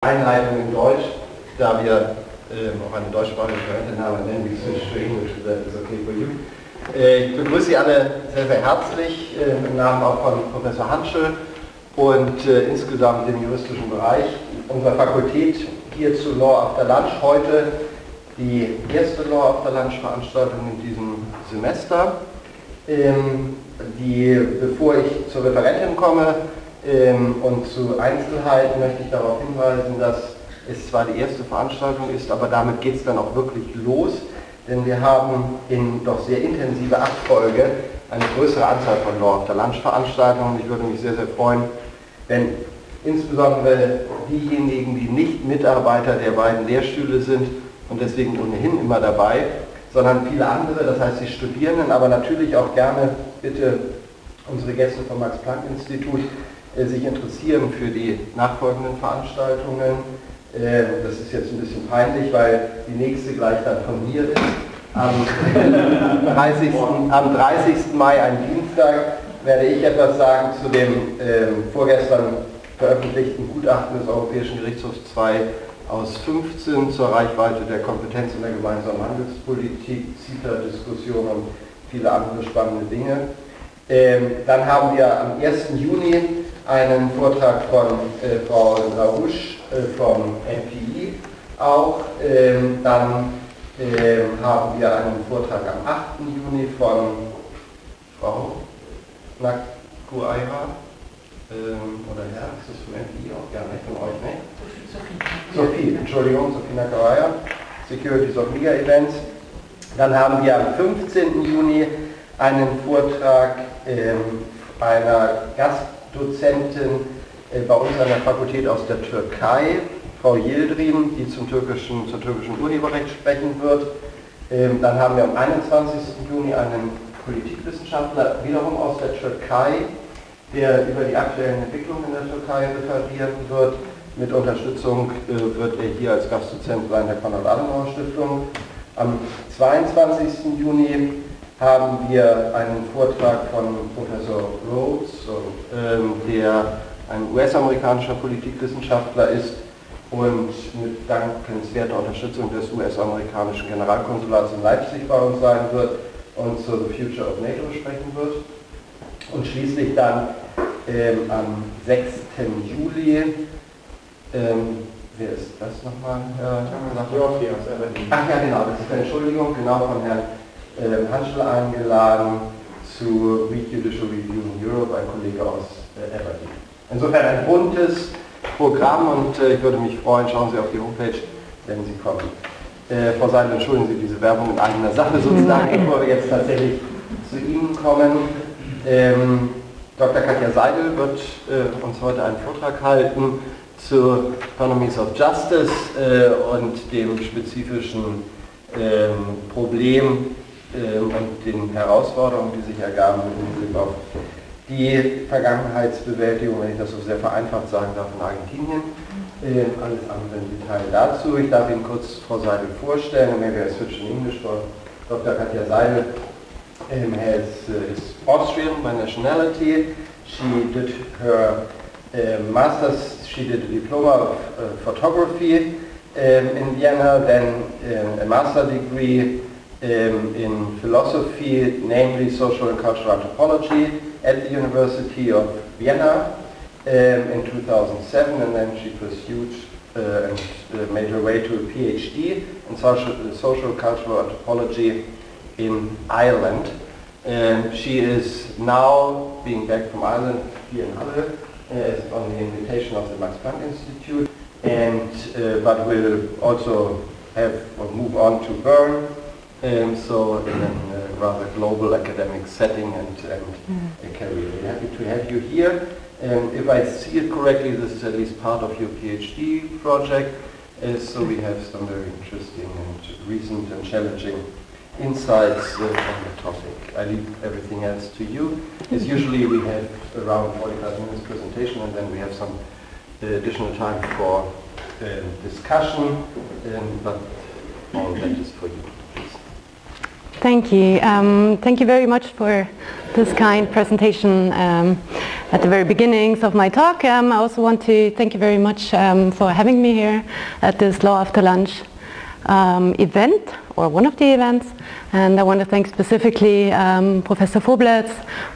Einleitung in Deutsch, da wir auch eine deutschsprachige Referentin haben, nennen we switch to English, if that is okay for you. Ich begrüße Sie alle sehr, sehr herzlich, im Namen auch von Professor H.I.J.O.S und insgesamt im juristischen Bereich unserer Fakultät hier zu Law After Lunch. Heute die erste Law After Lunch Veranstaltung in diesem Semester. Bevor ich zur Referentin komme, und zu Einzelheiten möchte ich darauf hinweisen, dass es zwar die erste Veranstaltung ist, aber damit geht es dann auch wirklich los, denn wir haben in doch sehr intensiver Abfolge eine größere Anzahl von Law After Lunch Veranstaltungen. Ich würde mich sehr, sehr freuen, wenn insbesondere diejenigen, die nicht Mitarbeiter der beiden Lehrstühle sind und deswegen ohnehin immer dabei, sondern viele andere, das heißt die Studierenden, aber natürlich auch gerne bitte unsere Gäste vom Max-Planck-Institut, sich interessieren für die nachfolgenden Veranstaltungen. Das ist jetzt ein bisschen peinlich, weil die nächste gleich dann von mir ist. Am 30. Mai, ein Dienstag, werde ich etwas sagen zu dem vorgestern veröffentlichten Gutachten des Europäischen Gerichtshofs 2 aus 15 zur Reichweite der Kompetenz in der gemeinsamen Handelspolitik, CETA-Diskussion und viele andere spannende Dinge. Dann haben wir am 1. Juni einen Vortrag von Frau vom MPI auch. Dann haben wir einen Vortrag am 8. Juni von Frau Nakuaira oder Herr, ist das vom MPI auch? Ja, nicht von euch, ne? Sophie, Entschuldigung, Sophie Nakuaira, Securities of Media Events. Dann haben wir am 15. Juni einen Vortrag einer Gastdozentin bei uns an der Fakultät aus der Türkei, Frau Yildirim, die zur türkischen Urheberrecht sprechen wird. Dann haben wir am 21. Juni einen Politikwissenschaftler, wiederum aus der Türkei, der über die aktuellen Entwicklungen in der Türkei referieren wird. Mit Unterstützung wird er hier als Gastdozent sein der Konrad-Adenauer-Stiftung. Am 22. Juni haben wir einen Vortrag von Professor Rhodes, der ein US-amerikanischer Politikwissenschaftler ist und mit dankenswerter Unterstützung des US-amerikanischen Generalkonsulats in Leipzig bei uns sein wird und zu The Future of NATO sprechen wird. Und schließlich dann am 6. Juli, wer ist das nochmal? Ach ja, genau, das ist eine Entschuldigung, genau, von Herrn Hanschel eingeladen zu Read Judicial Review in Europe, ein Kollege aus Aberdeen. Insofern ein buntes Programm und ich würde mich freuen, schauen Sie auf die Homepage, wenn Sie kommen. Frau Seidel, entschuldigen Sie diese Werbung in eigener Sache sozusagen, bevor wir jetzt tatsächlich zu Ihnen kommen. Dr. Katja Seidel wird uns heute einen Vortrag halten zu Economies of Justice und dem spezifischen Problem und den Herausforderungen, die sich ergaben mit Hinblick auf die Vergangenheitsbewältigung, wenn ich das so sehr vereinfacht sagen darf, in Argentinien. Alles andere im Detail dazu. Ich darf Ihnen kurz Frau Seidel vorstellen, maybe I switch in English for Dr. Katja Seidel is Austrian by nationality. She did her master's, she did a diploma of photography in Vienna, then a master degree in philosophy, namely social and cultural anthropology at the University of Vienna in 2007, and then she pursued and made her way to a PhD in social cultural anthropology in Ireland. She is now being back from Ireland here in Halle on the invitation of the Max Planck Institute, and but will also have or move on to Bern. So in a rather global academic setting and a career. We're happy to have you here. If I see it correctly, this is at least part of your PhD project, so we have some very interesting and recent and challenging insights on the topic. I leave everything else to you. As usually we have around 45 minutes presentation and then we have some additional time for discussion, but all that is for you. Thank you. Thank you very much for this kind presentation. at the very beginnings of my talk, I also want to thank you very much for having me here at this Law After Lunch event, or one of the events. And I want to thank specifically Professor Voblitz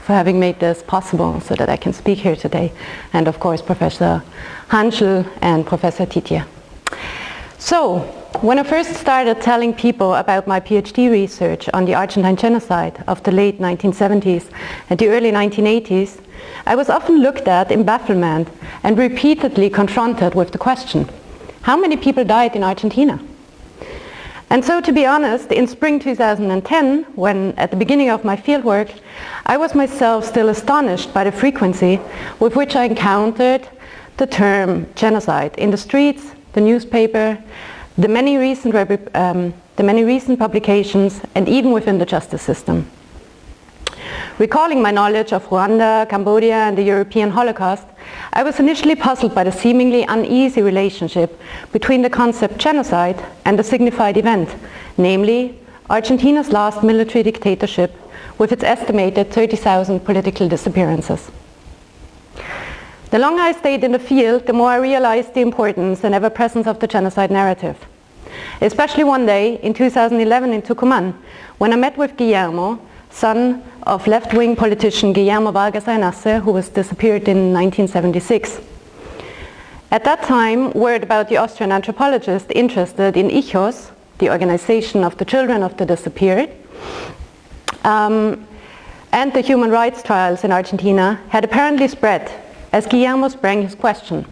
for having made this possible so that I can speak here today. And of course, Professor H.I.J.O.S and Professor Katja. So, when I first started telling people about my PhD research on the Argentine genocide of the late 1970s and the early 1980s, I was often looked at in bafflement and repeatedly confronted with the question, how many people died in Argentina? And so, to be honest, in spring 2010, when at the beginning of my fieldwork, I was myself still astonished by the frequency with which I encountered the term genocide in the streets, the newspaper, the many recent publications, and even within the justice system. Recalling my knowledge of Rwanda, Cambodia, and the European Holocaust, I was initially puzzled by the seemingly uneasy relationship between the concept genocide and the signified event, namely Argentina's last military dictatorship with its estimated 30,000 political disappearances. The longer I stayed in the field, the more I realized the importance and ever-presence of the genocide narrative. Especially one day in 2011 in Tucumán, when I met with Guillermo, son of left-wing politician Guillermo Vargas Aynace, who was disappeared in 1976. At that time, word about the Austrian anthropologist interested in H.I.J.O.S, the organization of the children of the disappeared, and the human rights trials in Argentina had apparently spread as Guillermo sprang his question.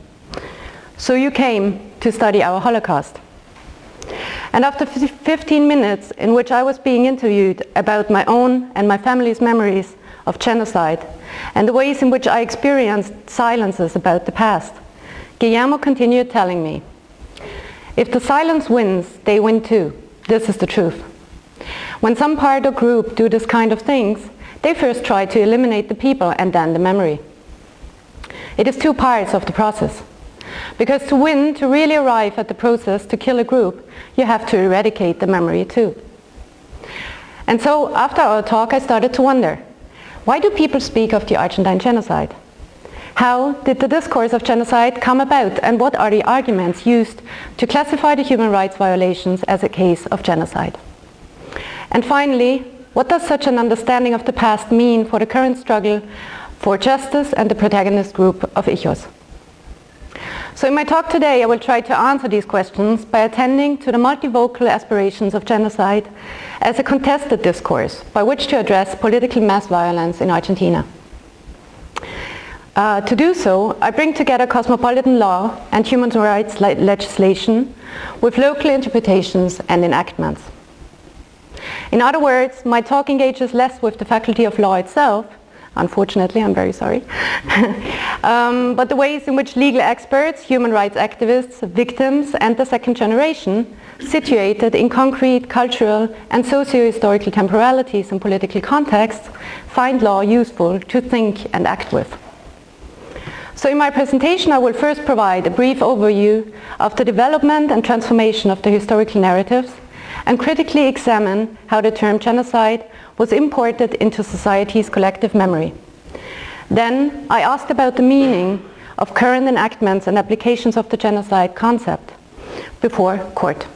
So you came to study our Holocaust. And after 15 minutes in which I was being interviewed about my own and my family's memories of genocide and the ways in which I experienced silences about the past, Guillermo continued telling me, if the silence wins, they win too. This is the truth. When some part or group do this kind of things, they first try to eliminate the people and then the memory. It is two parts of the process. Because to win, to really arrive at the process to kill a group, you have to eradicate the memory too. And so after our talk, I started to wonder, why do people speak of the Argentine genocide? How did the discourse of genocide come about, and what are the arguments used to classify the human rights violations as a case of genocide? And finally, what does such an understanding of the past mean for the current struggle for justice and the protagonist group of H.I.J.O.S? So in my talk today, I will try to answer these questions by attending to the multivocal aspirations of genocide as a contested discourse by which to address political mass violence in Argentina. To do so, I bring together cosmopolitan law and human rights legislation with local interpretations and enactments. In other words, my talk engages less with the faculty of law itself, unfortunately, I'm very sorry, but the ways in which legal experts, human rights activists, victims, and the second generation, situated in concrete cultural and socio-historical temporalities and political contexts, find law useful to think and act with. So in my presentation, I will first provide a brief overview of the development and transformation of the historical narratives and critically examine how the term genocide was imported into society's collective memory. Then I asked about the meaning of current enactments and applications of the genocide concept before court.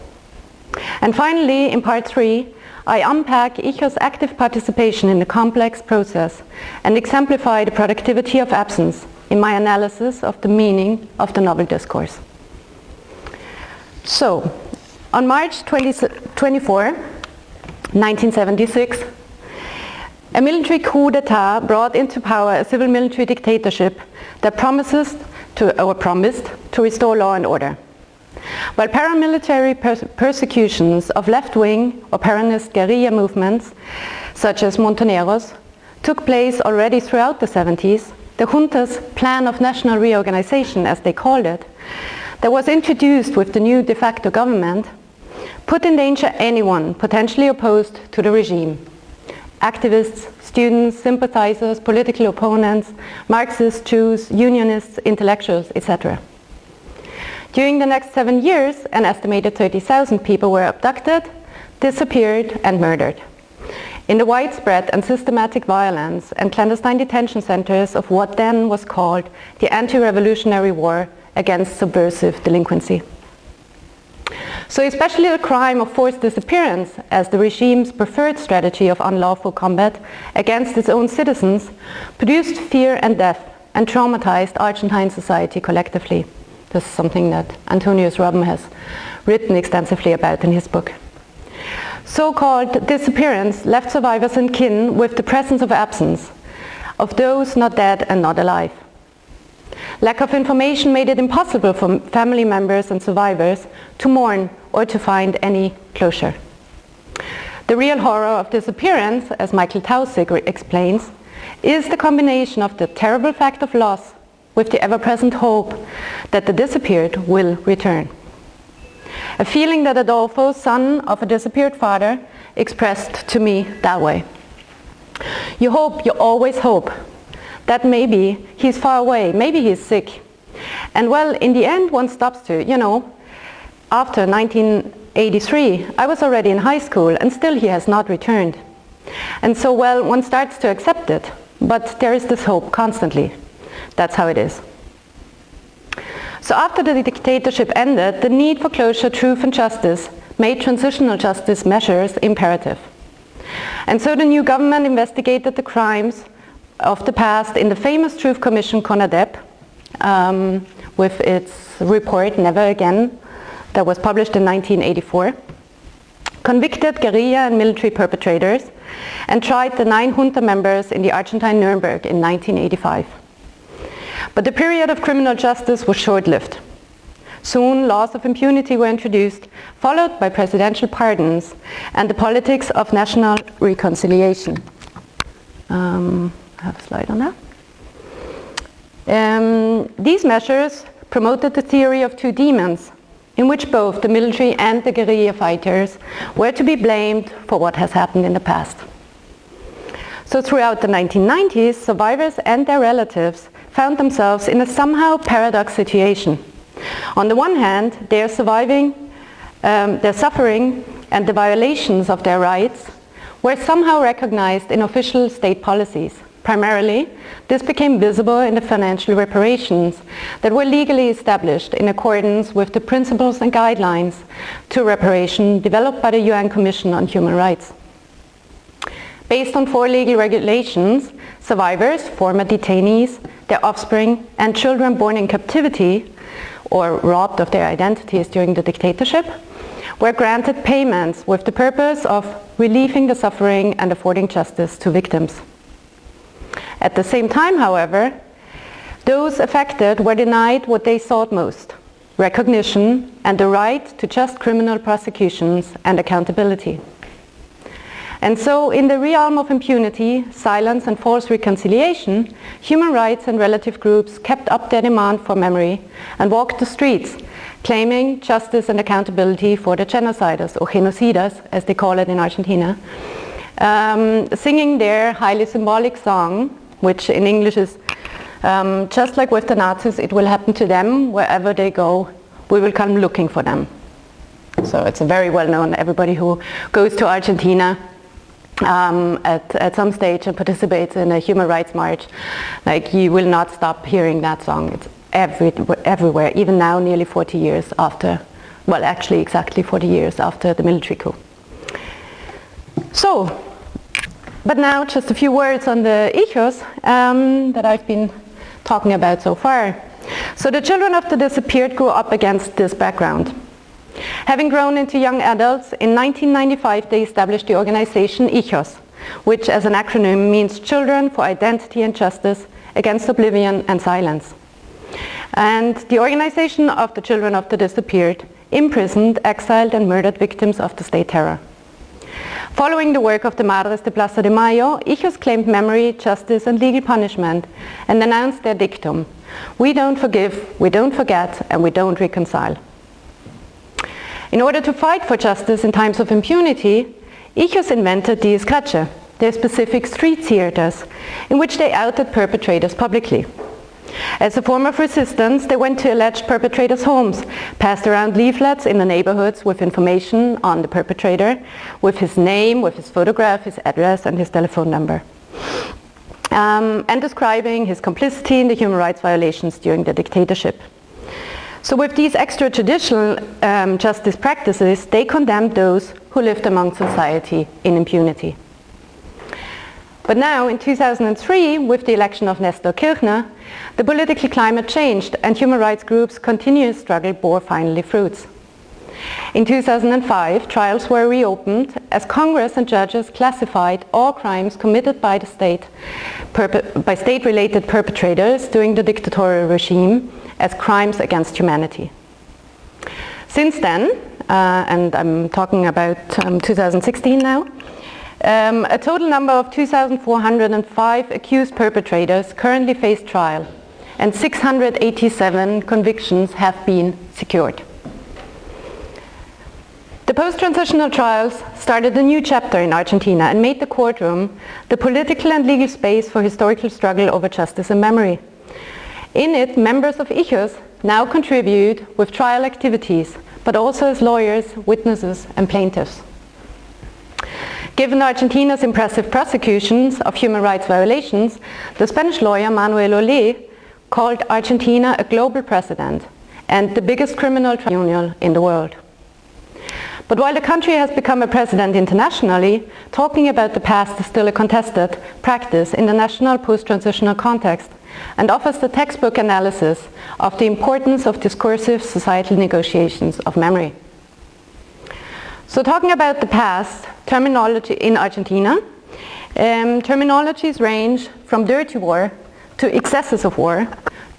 And finally, in part 3, I unpack H.I.J.O.S' active participation in the complex process and exemplify the productivity of absence in my analysis of the meaning of the novel discourse. So, on March 24, 1976, a military coup d'etat brought into power a civil military dictatorship that promised to restore law and order. While paramilitary persecutions of left-wing or Peronist guerrilla movements, such as Montoneros, took place already throughout the 70s, the junta's plan of national reorganization, as they called it, that was introduced with the new de facto government, put in danger anyone potentially opposed to the regime. Activists, students, sympathizers, political opponents, Marxists, Jews, unionists, intellectuals, etc. During the next 7 years, an estimated 30,000 people were abducted, disappeared, and murdered. in the widespread and systematic violence and clandestine detention centers of what then was called the anti-revolutionary war against subversive delinquency. So especially the crime of forced disappearance as the regime's preferred strategy of unlawful combat against its own citizens produced fear and death and traumatized Argentine society collectively. This is something that Antonius Robben has written extensively about in his book. So-called disappearance left survivors and kin with the presence of absence, of those not dead and not alive. Lack of information made it impossible for family members and survivors to mourn or to find any closure. The real horror of disappearance, as Michael Tausig explains, is the combination of the terrible fact of loss with the ever-present hope that the disappeared will return. A feeling that Adolfo, son of a disappeared father, expressed to me that way. You hope, you always hope, that maybe he's far away, maybe he's sick. And well, in the end, one stops to, after 1983, I was already in high school and still he has not returned. And so, well, one starts to accept it, but there is this hope constantly. That's how it is. So after the dictatorship ended, the need for closure, truth and justice made transitional justice measures imperative. And so the new government investigated the crimes of the past in the famous Truth Commission CONADEP, with its report Never Again, that was published in 1984, convicted guerrilla and military perpetrators, and tried the 9 junta members in the Argentine Nuremberg in 1985. But the period of criminal justice was short-lived. Soon, laws of impunity were introduced, followed by presidential pardons and the politics of national reconciliation. I have a slide on that. These measures promoted the theory of 2 demons, in which both the military and the guerrilla fighters were to be blamed for what has happened in the past. So throughout the 1990s, survivors and their relatives found themselves in a somehow paradox situation. On the one hand, they are surviving their suffering, and the violations of their rights were somehow recognized in official state policies. Primarily, this became visible in the financial reparations that were legally established in accordance with the principles and guidelines to reparation developed by the UN Commission on Human Rights. Based on 4 legal regulations, survivors, former detainees, their offspring, and children born in captivity or robbed of their identities during the dictatorship were granted payments with the purpose of relieving the suffering and affording justice to victims. At the same time, however, those affected were denied what they sought most: recognition and the right to just criminal prosecutions and accountability. And so, in the realm of impunity, silence and false reconciliation, human rights and relative groups kept up their demand for memory and walked the streets, claiming justice and accountability for the genocides, or genocidas, as they call it in Argentina, singing their highly symbolic song, which in English is, just like with the Nazis, it will happen to them wherever they go, we will come looking for them. So it's a very well known, everybody who goes to Argentina at some stage and participates in a human rights march, like, you will not stop hearing that song. It's everywhere, even now, nearly 40 years after, well, actually exactly 40 years after the military coup. So, but now just a few words on the H.I.J.O.S that I've been talking about so far. So the children of the disappeared grew up against this background. Having grown into young adults, in 1995 they established the organization H.I.J.O.S, which as an acronym means Children for Identity and Justice Against Oblivion and Silence. And the organization of the children of the disappeared imprisoned, exiled and murdered victims of the state terror. Following the work of the Madres de Plaza de Mayo, H.I.J.O.S claimed memory, justice and legal punishment and announced their dictum: we don't forgive, we don't forget, and we don't reconcile. In order to fight for justice in times of impunity, H.I.J.O.S invented the escrache, their specific street theaters, in which they outed perpetrators publicly. As a form of resistance, they went to alleged perpetrators' homes, passed around leaflets in the neighborhoods with information on the perpetrator, with his name, with his photograph, his address, and his telephone number, and describing his complicity in the human rights violations during the dictatorship. So with these extrajudicial justice practices, they condemned those who lived among society in impunity. But now, in 2003, with the election of Nestor Kirchner, the political climate changed and human rights groups' continuous struggle bore finally fruits. In 2005, trials were reopened as Congress and judges classified all crimes committed by the state, by state-related perpetrators during the dictatorial regime as crimes against humanity. Since then, and I'm talking about 2016 now, a total number of 2,405 accused perpetrators currently face trial, and 687 convictions have been secured. The post-transitional trials started a new chapter in Argentina and made the courtroom the political and legal space for historical struggle over justice and memory. In it, members of H.I.J.O.S now contribute with trial activities, but also as lawyers, witnesses, and plaintiffs. Given Argentina's impressive prosecutions of human rights violations, the Spanish lawyer Manuel Olé called Argentina a global precedent and the biggest criminal tribunal in the world. But while the country has become a precedent internationally, talking about the past is still a contested practice in the national post-transitional context and offers the textbook analysis of the importance of discursive societal negotiations of memory. So talking about the past, terminology in Argentina, terminologies range from dirty war to excesses of war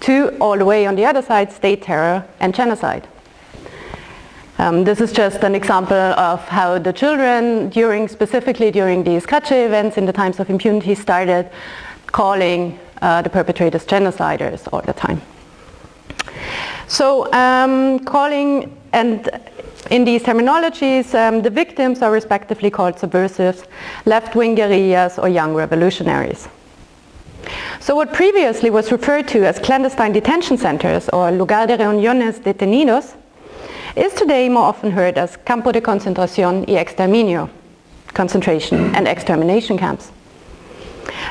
to all the way on the other side, state terror and genocide. This is just an example of how the children, specifically during these H.I.J.O.S events in the times of impunity, started calling the perpetrators genociders all the time. So calling, and in these terminologies, the victims are respectively called subversives, left-wing guerrillas, or young revolutionaries. So what previously was referred to as clandestine detention centers or lugar de reuniones detenidos is today more often heard as campo de concentración y exterminio, concentration and extermination camps.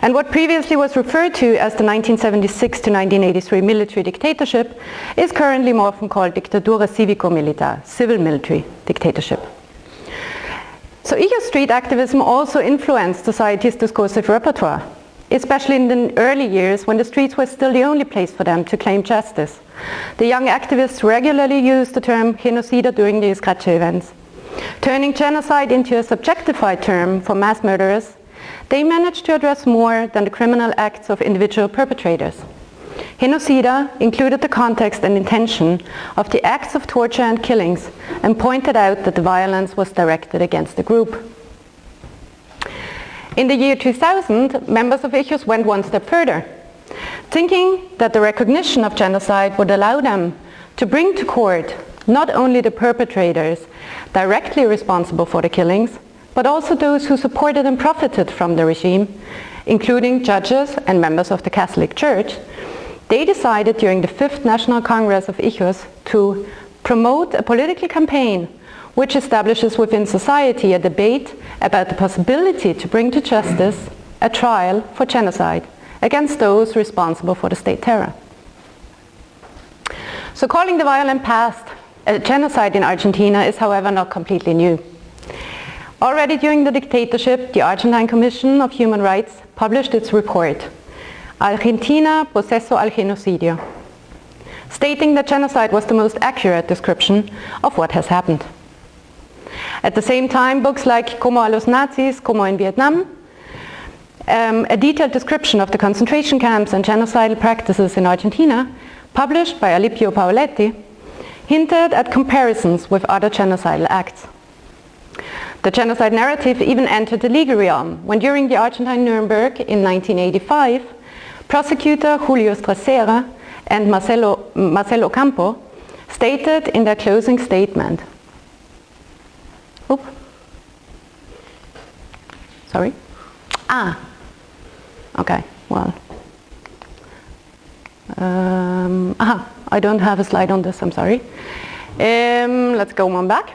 And what previously was referred to as the 1976 to 1983 military dictatorship is currently more often called dictadura cívico-militar, civil military dictatorship. So H.I.J.O.S street activism also influenced society's discursive repertoire, especially in the early years when the streets were still the only place for them to claim justice. The young activists regularly used the term genocide during these H.I.J.O.S events. Turning genocide into a subjectified term for mass murderers, they managed to address more than the criminal acts of individual perpetrators. Genocide included the context and intention of the acts of torture and killings and pointed out that the violence was directed against the group. In the year 2000, members of H.I.J.O.S went one step further, thinking that the recognition of genocide would allow them to bring to court not only the perpetrators directly responsible for the killings, but also those who supported and profited from the regime, including judges and members of the Catholic Church. They decided during the 5th National Congress of H.I.J.O.S to promote a political campaign which establishes within society a debate about the possibility to bring to justice a trial for genocide against those responsible for the state terror. So calling the violent past a genocide in Argentina is, however, not completely new. Already during the dictatorship, the Argentine Commission of Human Rights published its report, Argentina, Proceso al Genocidio, stating that genocide was the most accurate description of what has happened. At the same time, books like Como a los Nazis, Como en Vietnam, a detailed description of the concentration camps and genocidal practices in Argentina, published by Alipio Paoletti, hinted at comparisons with other genocidal acts. The genocide narrative even entered the legal realm when during the Argentine Nuremberg in 1985, prosecutor Julio Stracera and Marcelo Campo stated in their closing statement, okay, well, I don't have a slide on this, I'm sorry. Let's go one back.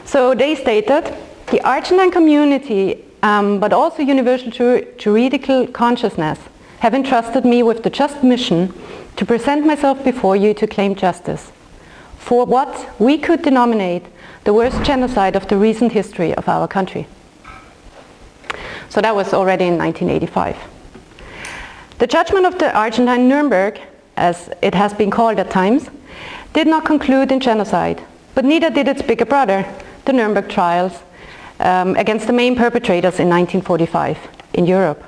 So they stated, the Argentine community, but also universal juridical consciousness, have entrusted me with the just mission to present myself before you to claim justice for what we could denominate the worst genocide of the recent history of our country. So that was already in 1985. The judgment of the Argentine Nuremberg, as it has been called at times, did not conclude in genocide, but neither did its bigger brother, the Nuremberg trials, against the main perpetrators in 1945 in Europe.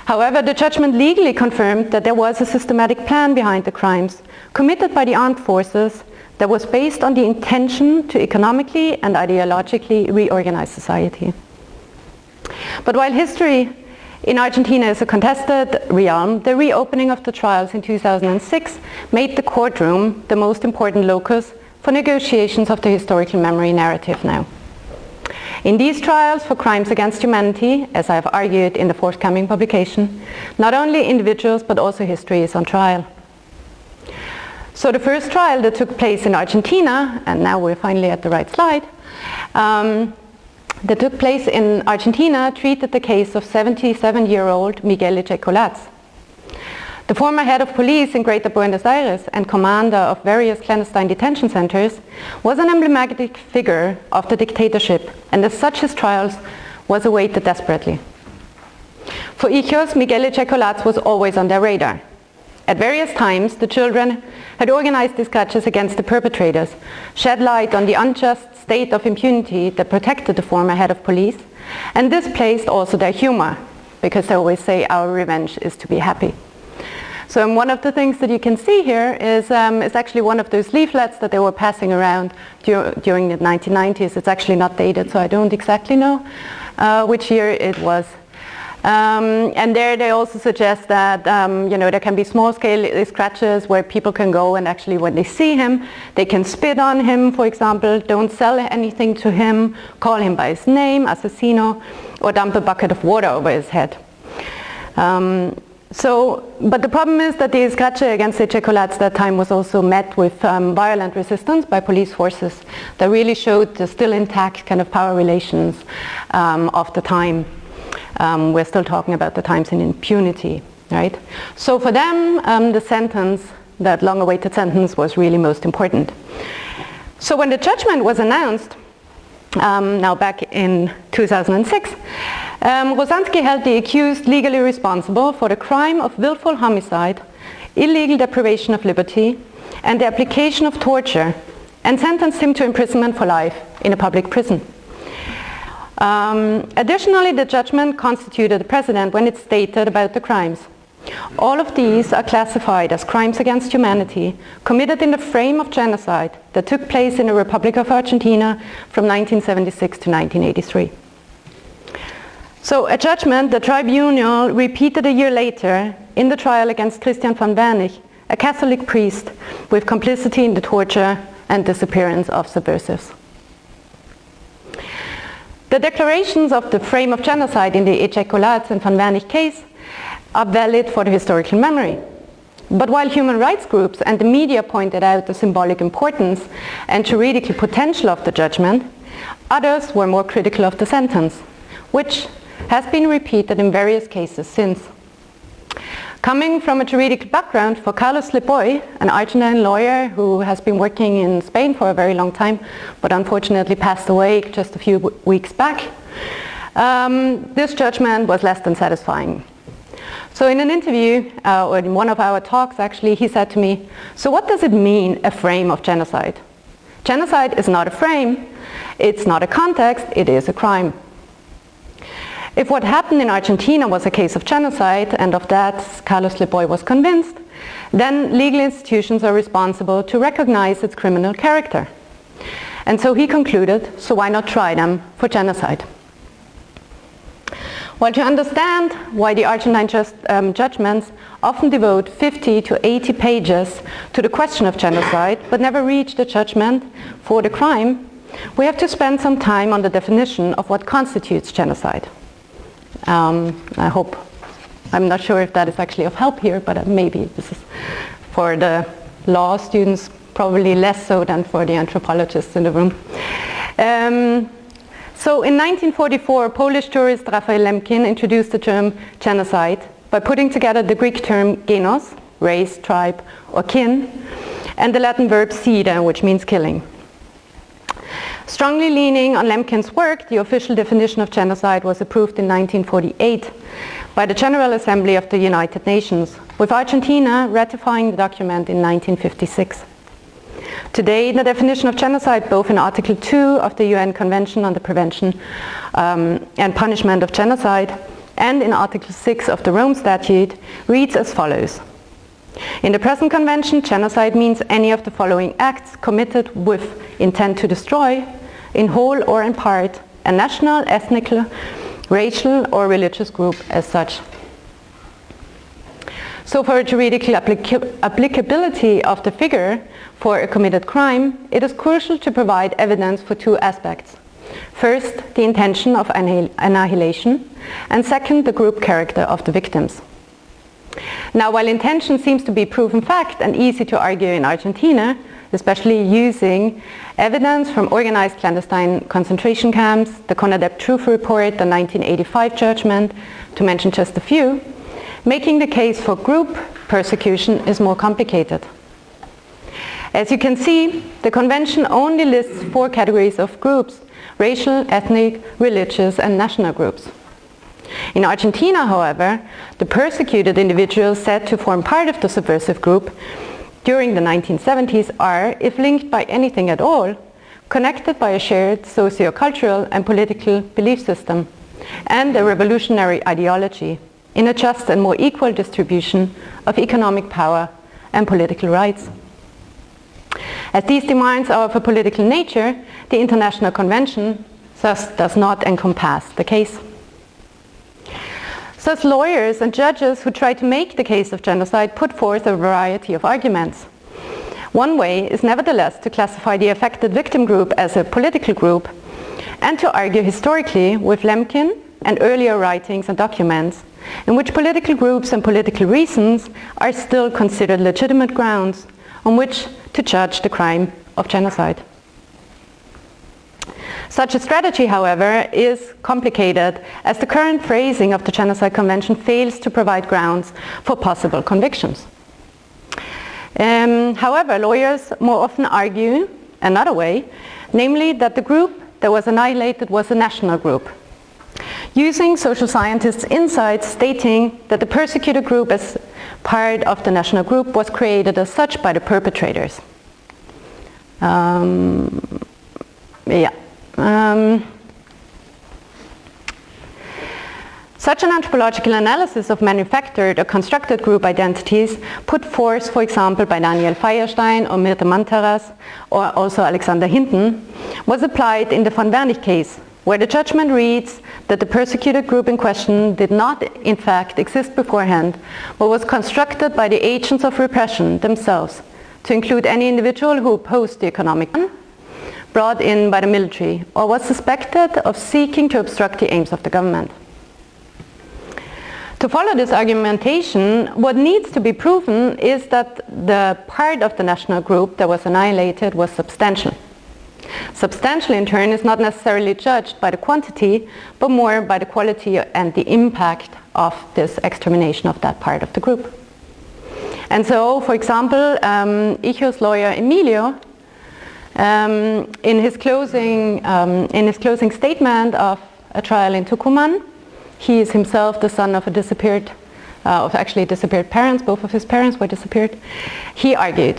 However, the judgment legally confirmed that there was a systematic plan behind the crimes committed by the armed forces that was based on the intention to economically and ideologically reorganize society. But while history in Argentina is a contested realm, the reopening of the trials in 2006 made the courtroom the most important locus for negotiations of the historical memory narrative now. In these trials for crimes against humanity, as I have argued in the forthcoming publication, not only individuals but also history is on trial. So the first trial that took place in Argentina, and now we're finally at the right slide, that took place in Argentina treated the case of 77-year-old Miguel H.I.J.O.S. The former head of police in Greater Buenos Aires and commander of various clandestine detention centers was an emblematic figure of the dictatorship, and as such his trials was awaited desperately. For H.I.J.O.S, Miguel H.I.J.O.S was always on their radar. At various times, the children had organized these catches against the perpetrators, shed light on the unjust state of impunity that protected the former head of police, and displaced also their humor, because they always say our revenge is to be happy. So one of the things that you can see here is actually one of those leaflets that they were passing around during the 1990s. It's actually not dated, so I don't exactly know which year it was. And there they also suggest that there can be small-scale scratches where people can go and actually when they see him, they can spit on him, for example, don't sell anything to him, call him by his name, asesino, or dump a bucket of water over his head. But the problem is that the scratch against H.I.J.O.S at that time was also met with violent resistance by police forces that really showed the still intact kind of power relations of the time. We're still talking about the times in impunity, right? So for them, the sentence, that long-awaited sentence, was really most important. So when the judgment was announced, now back in 2006, Rosansky held the accused legally responsible for the crime of willful homicide, illegal deprivation of liberty, and the application of torture, and sentenced him to imprisonment for life in a public prison. Additionally, the judgment constituted a precedent when it stated about the crimes. All of these are classified as crimes against humanity committed in the frame of genocide that took place in the Republic of Argentina from 1976 to 1983. So a judgment the tribunal repeated a year later in the trial against Christian van Bernich, a Catholic priest with complicity in the torture and disappearance of subversives. The declarations of the frame of genocide in the H.I.J.O.S and van Bernich case are valid for the historical memory. But while human rights groups and the media pointed out the symbolic importance and juridical potential of the judgment, others were more critical of the sentence, which has been repeated in various cases since. Coming from a juridical background, for Carlos Lepoy, an Argentine lawyer who has been working in Spain for a very long time, but unfortunately passed away just a few weeks back, this judgment was less than satisfying. So in an interview, or in one of our talks actually, he said to me, so what does it mean, a frame of genocide? Genocide is not a frame, it's not a context, it is a crime. If what happened in Argentina was a case of genocide, and of that Carlos Lepoy was convinced, then legal institutions are responsible to recognize its criminal character. And so he concluded, so why not try them for genocide? Well, to understand why the Argentine judgments often devote 50 to 80 pages to the question of genocide, but never reach the judgment for the crime, we have to spend some time on the definition of what constitutes genocide. I hope I'm not sure if that is actually of help here, but maybe this is for the law students, probably less so than for the anthropologists in the room. So in 1944, Polish tourist Raphael Lemkin introduced the term genocide by putting together the Greek term genos, race, tribe, or kin, and the Latin verb cede, which means killing. Strongly leaning on Lemkin's work, the official definition of genocide was approved in 1948 by the General Assembly of the United Nations, with Argentina ratifying the document in 1956. Today, the definition of genocide, both in Article 2 of the UN Convention on the Prevention and Punishment of Genocide and in Article 6 of the Rome Statute, reads as follows. In the present convention, genocide means any of the following acts committed with intent to destroy, in whole or in part, a national, ethnic, racial or religious group as such. So for juridical applicability of the figure for a committed crime, it is crucial to provide evidence for two aspects. First, the intention of annihilation, and second, the group character of the victims. Now, while intention seems to be proven fact and easy to argue in Argentina, especially using evidence from organized clandestine concentration camps, the CONADEP Truth Report, the 1985 judgment, to mention just a few, making the case for group persecution is more complicated. As you can see, the convention only lists 4 categories of groups: racial, ethnic, religious, and national groups. In Argentina, however, the persecuted individuals said to form part of the subversive group during the 1970s are, if linked by anything at all, connected by a shared socio-cultural and political belief system and a revolutionary ideology in a just and more equal distribution of economic power and political rights. As these demands are of a political nature, the International Convention thus does not encompass the case. Thus, lawyers and judges who try to make the case of genocide put forth a variety of arguments. One way is nevertheless to classify the affected victim group as a political group and to argue historically with Lemkin and earlier writings and documents in which political groups and political reasons are still considered legitimate grounds on which to judge the crime of genocide. Such a strategy, however, is complicated as the current phrasing of the Genocide Convention fails to provide grounds for possible convictions. However, lawyers more often argue another way, namely that the group that was annihilated was a national group, using social scientists' insights stating that the persecuted group as part of the national group was created as such by the perpetrators. Such an anthropological analysis of manufactured or constructed group identities put forth, for example, by Daniel Feierstein or Mirte Mantaras or also Alexander Hinton, was applied in the von Wernich case, where the judgment reads that the persecuted group in question did not in fact exist beforehand, but was constructed by the agents of repression themselves, to include any individual who opposed the economic brought in by the military or was suspected of seeking to obstruct the aims of the government. To follow this argumentation, what needs to be proven is that the part of the national group that was annihilated was substantial. Substantial, in turn, is not necessarily judged by the quantity, but more by the quality and the impact of this extermination of that part of the group. And so, for example, H.I.J.O.S lawyer Emilio, in his closing statement of a trial in Tucumán, he is himself the son of a disappeared parents. Both of his parents were disappeared. He argued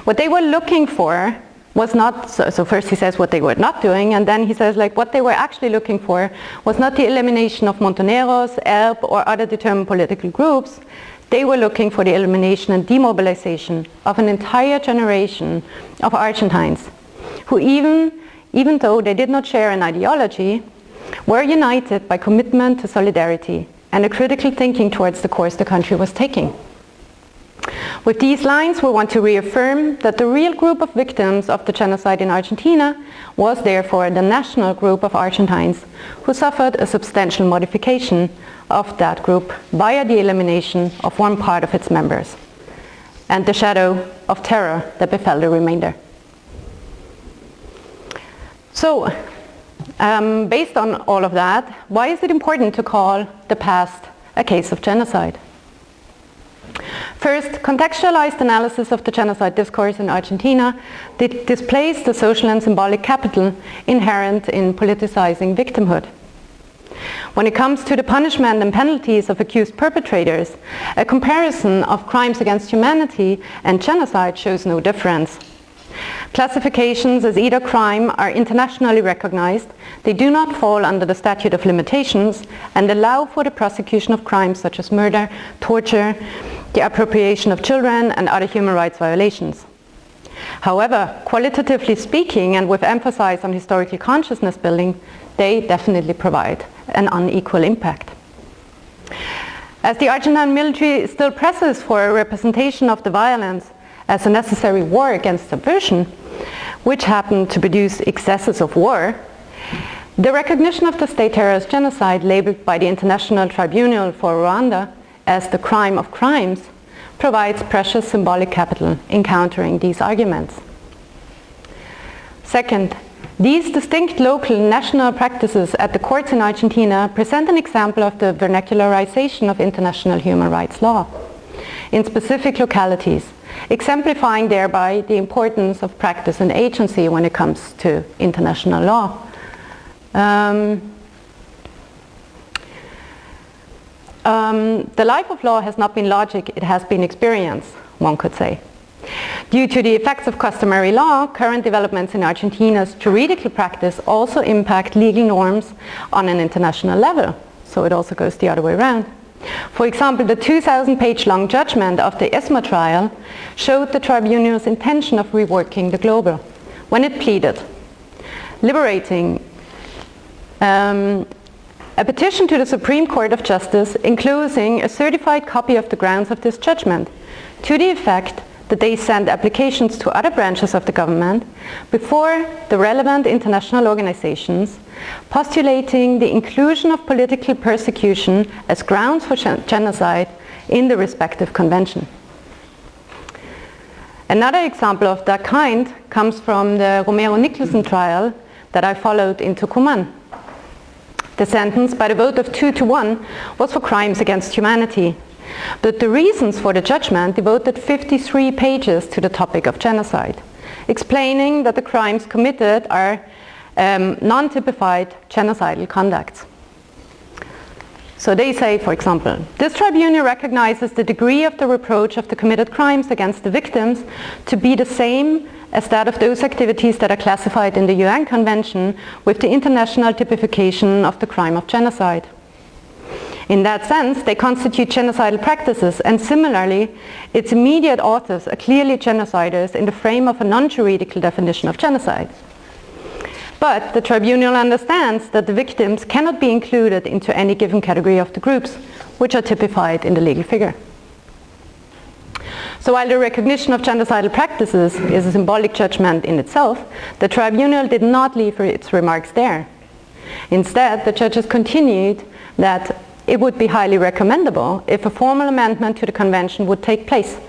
what they were looking for was not, so first he says what they were not doing, and then he says like what they were actually looking for was not the elimination of Montoneros, ERP or other determined political groups. They were looking for the elimination and demobilization of an entire generation of Argentines who even though they did not share an ideology, were united by commitment to solidarity and a critical thinking towards the course the country was taking. With these lines, we want to reaffirm that the real group of victims of the genocide in Argentina was therefore the national group of Argentines who suffered a substantial modification of that group via the elimination of one part of its members and the shadow of terror that befell the remainder. So, based on all of that, why is it important to call the past a case of genocide? First, contextualized analysis of the genocide discourse in Argentina displays the social and symbolic capital inherent in politicizing victimhood. When it comes to the punishment and penalties of accused perpetrators, a comparison of crimes against humanity and genocide shows no difference. Classifications as either crime are internationally recognized, they do not fall under the statute of limitations, and allow for the prosecution of crimes such as murder, torture, the appropriation of children, and other human rights violations. However, qualitatively speaking, and with emphasis on historical consciousness building, they definitely provide an unequal impact. As the Argentine military still presses for a representation of the violence as a necessary war against subversion, which happened to produce excesses of war, the recognition of the state terror as genocide, labeled by the International Tribunal for Rwanda as the crime of crimes, provides precious symbolic capital in countering these arguments. Second, these distinct local national practices at the courts in Argentina present an example of the vernacularization of international human rights law in specific localities, exemplifying thereby the importance of practice and agency when it comes to international law. The life of law has not been logic, it has been experience, one could say. Due to the effects of customary law, current developments in Argentina's juridical practice also impact legal norms on an international level, so it also goes the other way around. For example, the 2,000-page long judgment of the ESMA trial showed the tribunal's intention of reworking the global when it pleaded, liberating a petition to the Supreme Court of Justice enclosing a certified copy of the grounds of this judgment, to the effect that they send applications to other branches of the government before the relevant international organizations, postulating the inclusion of political persecution as grounds for genocide in the respective convention. Another example of that kind comes from the Romero-Nicholson trial that I followed in Tucumán. The sentence, by the vote of 2-1, was for crimes against humanity. But the reasons for the judgment devoted 53 pages to the topic of genocide, explaining that the crimes committed are non-typified genocidal conducts. So they say, for example, this tribunal recognizes the degree of the reproach of the committed crimes against the victims to be the same as that of those activities that are classified in the UN Convention with the international typification of the crime of genocide. In that sense, they constitute genocidal practices, and similarly, its immediate authors are clearly genociders in the frame of a non-juridical definition of genocide. But the tribunal understands that the victims cannot be included into any given category of the groups, which are typified in the legal figure. So while the recognition of genocidal practices is a symbolic judgment in itself, the tribunal did not leave its remarks there. Instead, the judges continued that it would be highly recommendable if a formal amendment to the convention would take place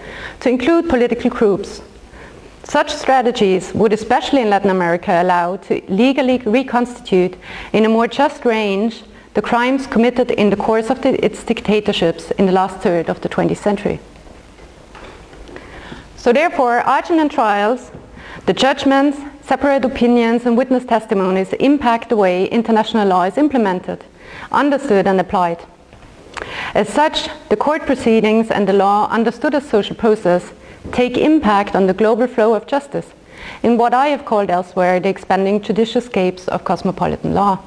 to include political groups. Such strategies would, especially in Latin America, allow to legally reconstitute in a more just range the crimes committed in the course of its dictatorships in the last third of the 20th century. So therefore, Argentine trials, the judgments, separate opinions and witness testimonies impact the way international law is implemented, understood and applied. As such, the court proceedings and the law understood as social process take impact on the global flow of justice in what I have called elsewhere the expanding judicial-scapes of cosmopolitan law.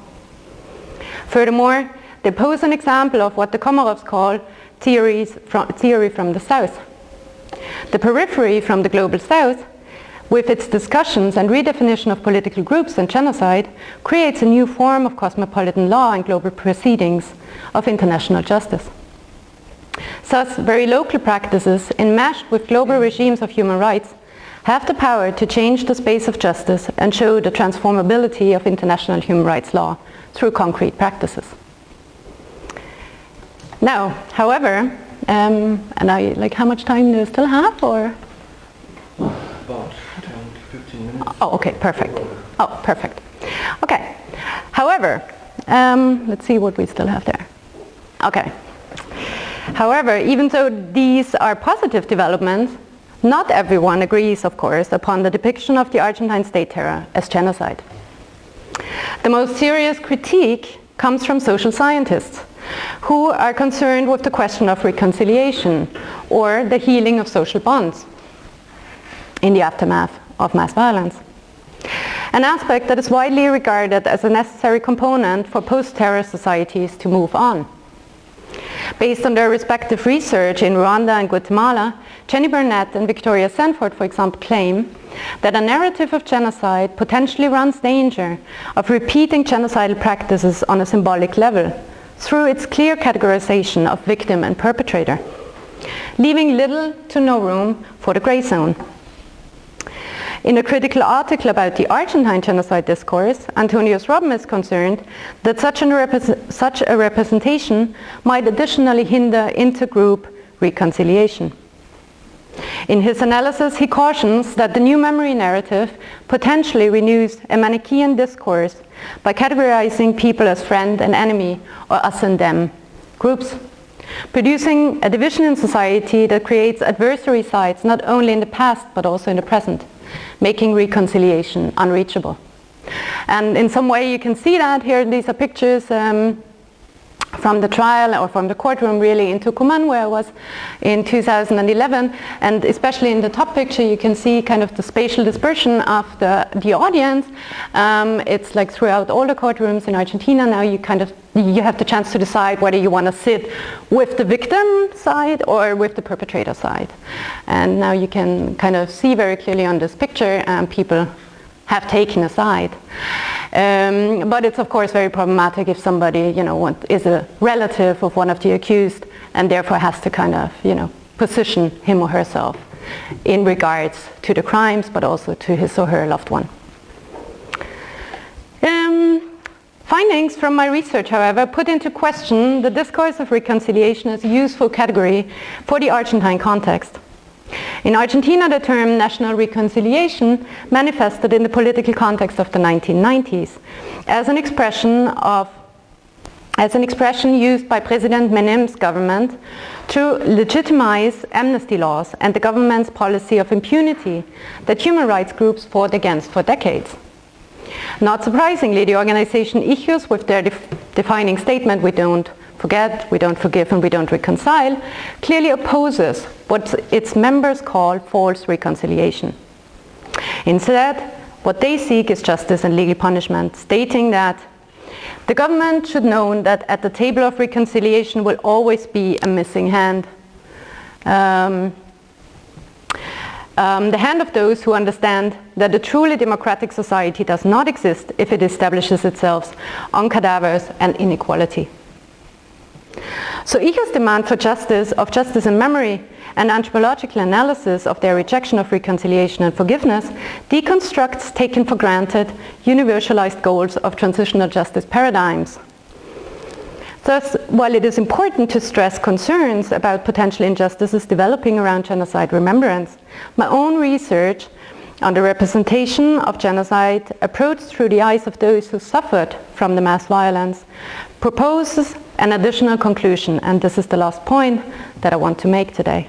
Furthermore, they pose an example of what the Comoros call theory from the South. The periphery from the global South, with its discussions and redefinition of political groups and genocide, creates a new form of cosmopolitan law and global proceedings of international justice. Thus, very local practices, enmeshed with global regimes of human rights, have the power to change the space of justice and show the transformability of international human rights law through concrete practices. Now, however, and how much time do I still have, or? About 10 to 15 minutes. Oh, okay, perfect. Oh, perfect. Okay. However, let's see what we still have there. Okay. However, even though these are positive developments, not everyone agrees, of course, upon the depiction of the Argentine state terror as genocide. The most serious critique comes from social scientists, who are concerned with the question of reconciliation or the healing of social bonds in the aftermath of mass violence. An aspect that is widely regarded as a necessary component for post-terror societies to move on. Based on their respective research in Rwanda and Guatemala, Jenny Burnett and Victoria Sanford, for example, claim that a narrative of genocide potentially runs danger of repeating genocidal practices on a symbolic level through its clear categorization of victim and perpetrator, leaving little to no room for the gray zone. In a critical article about the Argentine genocide discourse, Antonius Robben is concerned that such a representation might additionally hinder intergroup reconciliation. In his analysis, he cautions that the new memory narrative potentially renews a Manichaean discourse by categorizing people as friend and enemy, or us and them groups, producing a division in society that creates adversary sides not only in the past but also in the present, making reconciliation unreachable. And in some way you can see that here. These are pictures from the trial, or from the courtroom really, in Tucumán, where I was in 2011, and especially in the top picture you can see kind of the spatial dispersion of the audience. It's like throughout all the courtrooms in Argentina now you have the chance to decide whether you want to sit with the victim side or with the perpetrator side. And now you can kind of see very clearly on this picture people have taken a side. But it's of course very problematic if somebody is a relative of one of the accused and therefore has to kind of position him or herself in regards to the crimes but also to his or her loved one. Findings from my research, however, put into question the discourse of reconciliation as a useful category for the Argentine context. In Argentina, the term national reconciliation manifested in the political context of the 1990s as an expression used by President Menem's government to legitimize amnesty laws and the government's policy of impunity that human rights groups fought against for decades. Not surprisingly, the organization H.I.J.O.S, with their defining statement, "We don't forget, we don't forgive, and we don't reconcile," clearly opposes what its members call false reconciliation. Instead, what they seek is justice and legal punishment, stating that the government should know that at the table of reconciliation will always be a missing hand. The hand of those who understand that a truly democratic society does not exist if it establishes itself on cadavers and inequality. So H.I.J.O.S' demand for justice and memory, and anthropological analysis of their rejection of reconciliation and forgiveness deconstructs taken for granted universalized goals of transitional justice paradigms. Thus, while it is important to stress concerns about potential injustices developing around genocide remembrance, my own research on the representation of genocide approached through the eyes of those who suffered from the mass violence proposes an additional conclusion, and this is the last point that I want to make today.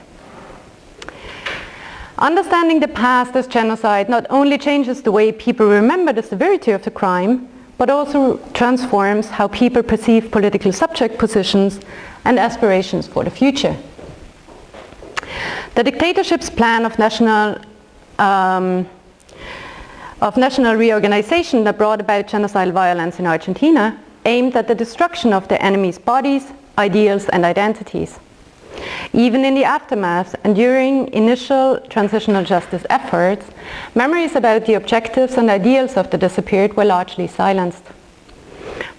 Understanding the past as genocide not only changes the way people remember the severity of the crime, but also transforms how people perceive political subject positions and aspirations for the future. The dictatorship's plan of national reorganization that brought about genocidal violence in Argentina aimed at the destruction of the enemy's bodies, ideals, and identities. Even in the aftermath and during initial transitional justice efforts, memories about the objectives and ideals of the disappeared were largely silenced.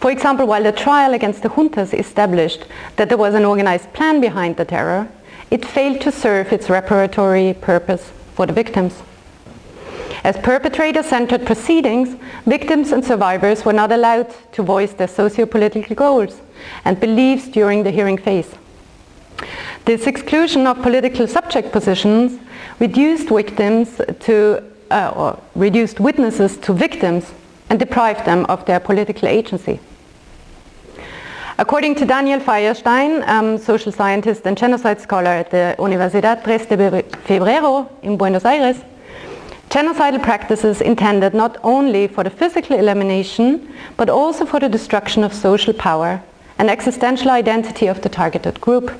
For example, while the trial against the juntas established that there was an organized plan behind the terror, it failed to serve its reparatory purpose for the victims. As perpetrator-centered proceedings, victims and survivors were not allowed to voice their socio-political goals and beliefs during the hearing phase. This exclusion of political subject positions reduced witnesses to victims and deprived them of their political agency. According to Daniel Feuerstein, social scientist and genocide scholar at the Universidad 3 de Febrero in Buenos Aires, genocidal practices intended not only for the physical elimination, but also for the destruction of social power and existential identity of the targeted group.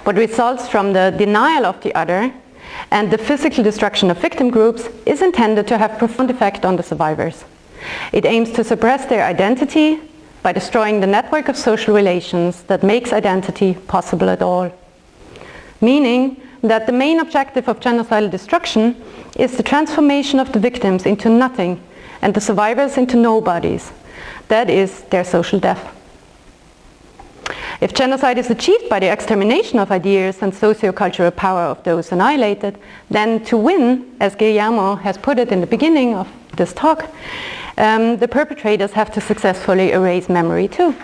What results from the denial of the other and the physical destruction of victim groups is intended to have profound effect on the survivors. It aims to suppress their identity by destroying the network of social relations that makes identity possible at all. Meaning that the main objective of genocidal destruction is the transformation of the victims into nothing and the survivors into nobodies. That is their social death. If genocide is achieved by the extermination of ideas and socio-cultural power of those annihilated, then to win, as Guillermo has put it in the beginning of this talk, the perpetrators have to successfully erase memory too.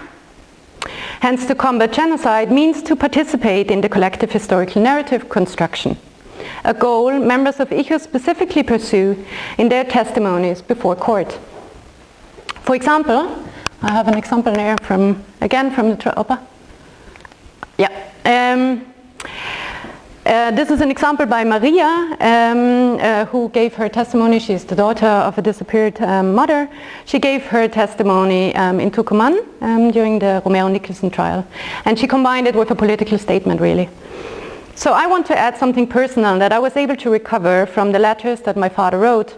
Hence, to combat genocide means to participate in the collective historical narrative construction, a goal members of H.I.J.O.S specifically pursue in their testimonies before court. For example, I have an example there from the this is an example by Maria, who gave her testimony. She's the daughter of a disappeared mother. She gave her testimony in Tucumán during the Romero-Nicholson trial, and she combined it with a political statement, really. So I want to add something personal that I was able to recover from the letters that my father wrote.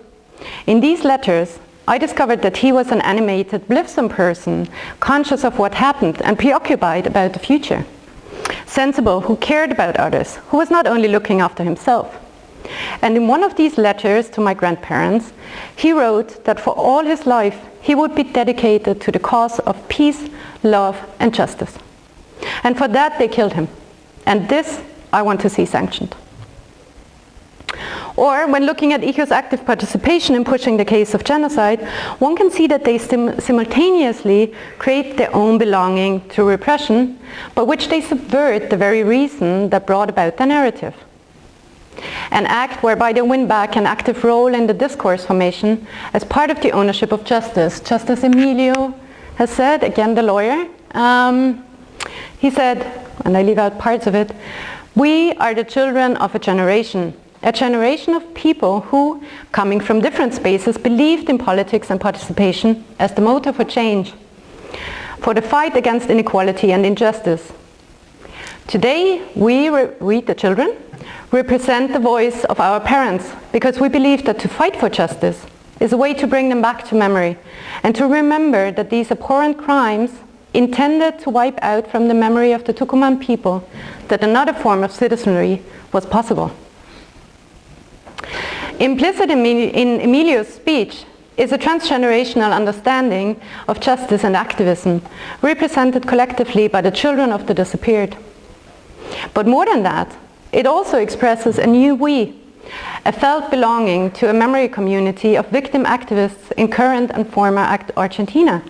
In these letters, I discovered that he was an animated, blithesome person, conscious of what happened and preoccupied about the future. Sensible, who cared about others, who was not only looking after himself. And in one of these letters to my grandparents, he wrote that for all his life he would be dedicated to the cause of peace, love and justice. And for that they killed him. And this I want to see sanctioned. Or when looking at H.I.J.O.S active participation in pushing the case of genocide, one can see that they simultaneously create their own belonging to repression, by which they subvert the very reason that brought about the narrative. An act whereby they win back an active role in the discourse formation as part of the ownership of justice. Just as Emilio has said, again the lawyer, he said, and I leave out parts of it, we are the children of a generation of people who, coming from different spaces, believed in politics and participation as the motor for change, for the fight against inequality and injustice. Today, we, the children, represent the voice of our parents because we believe that to fight for justice is a way to bring them back to memory and to remember that these abhorrent crimes intended to wipe out from the memory of the Tucumán people that another form of citizenry was possible. Implicit in Emilio's speech is a transgenerational understanding of justice and activism, represented collectively by the children of the disappeared. But more than that, it also expresses a new we, a felt belonging to a memory community of victim activists in current and former Argentina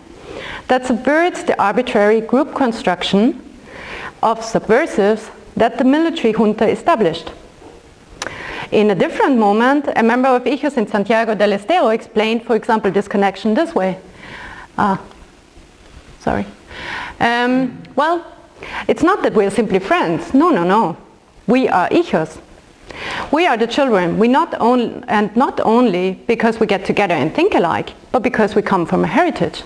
that subverts the arbitrary group construction of subversives that the military junta established. In a different moment, a member of H.I.J.O.S in Santiago del Estero explained, for example, this connection this way. Well, it's not that we're simply friends. No. We are H.I.J.O.S. We are the children. not only because we get together and think alike, but because we come from a heritage.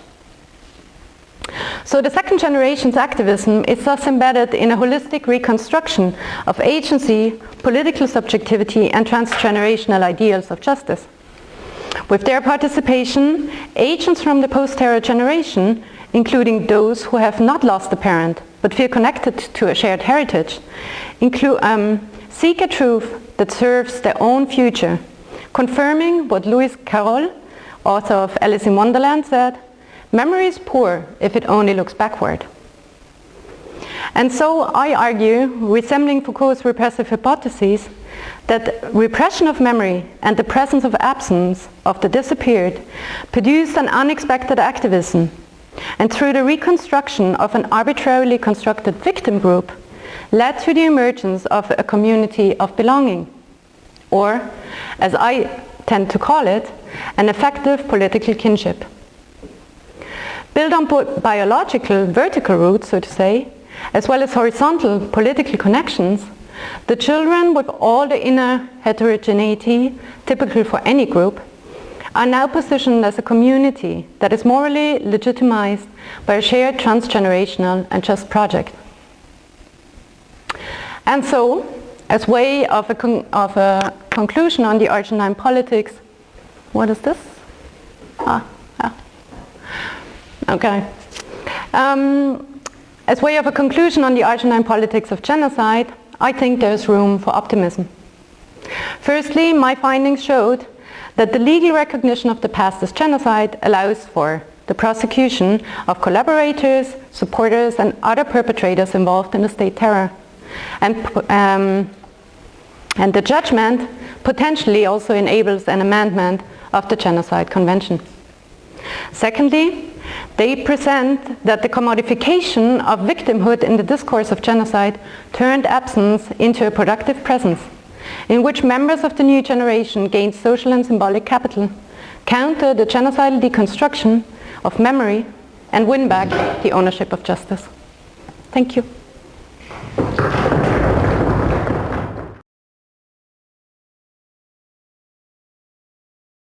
So the second generation's activism is thus embedded in a holistic reconstruction of agency, political subjectivity and transgenerational ideals of justice. With their participation, agents from the post-terror generation, including those who have not lost a parent but feel connected to a shared heritage, seek a truth that serves their own future, confirming what Lewis Carroll, author of Alice in Wonderland, said, memory is poor if it only looks backward. And so I argue, resembling Foucault's repressive hypotheses, that repression of memory and the presence of absence of the disappeared produced an unexpected activism, and through the reconstruction of an arbitrarily constructed victim group led to the emergence of a community of belonging, or, as I tend to call it, an effective political kinship. Built on biological vertical roots, so to say, as well as horizontal political connections, the children, with all the inner heterogeneity typical for any group, are now positioned as a community that is morally legitimized by a shared transgenerational and just project. And so, as way of a conclusion on the Argentine politics, what is this? Okay. As way of a conclusion on the Argentine politics of genocide, I think there's room for optimism. Firstly, my findings showed that the legal recognition of the past as genocide allows for the prosecution of collaborators, supporters, and other perpetrators involved in the state terror. And the judgment potentially also enables an amendment of the Genocide Convention. Secondly, they present that the commodification of victimhood in the discourse of genocide turned absence into a productive presence, in which members of the new generation gained social and symbolic capital, counter the genocidal deconstruction of memory, and win back the ownership of justice. Thank you.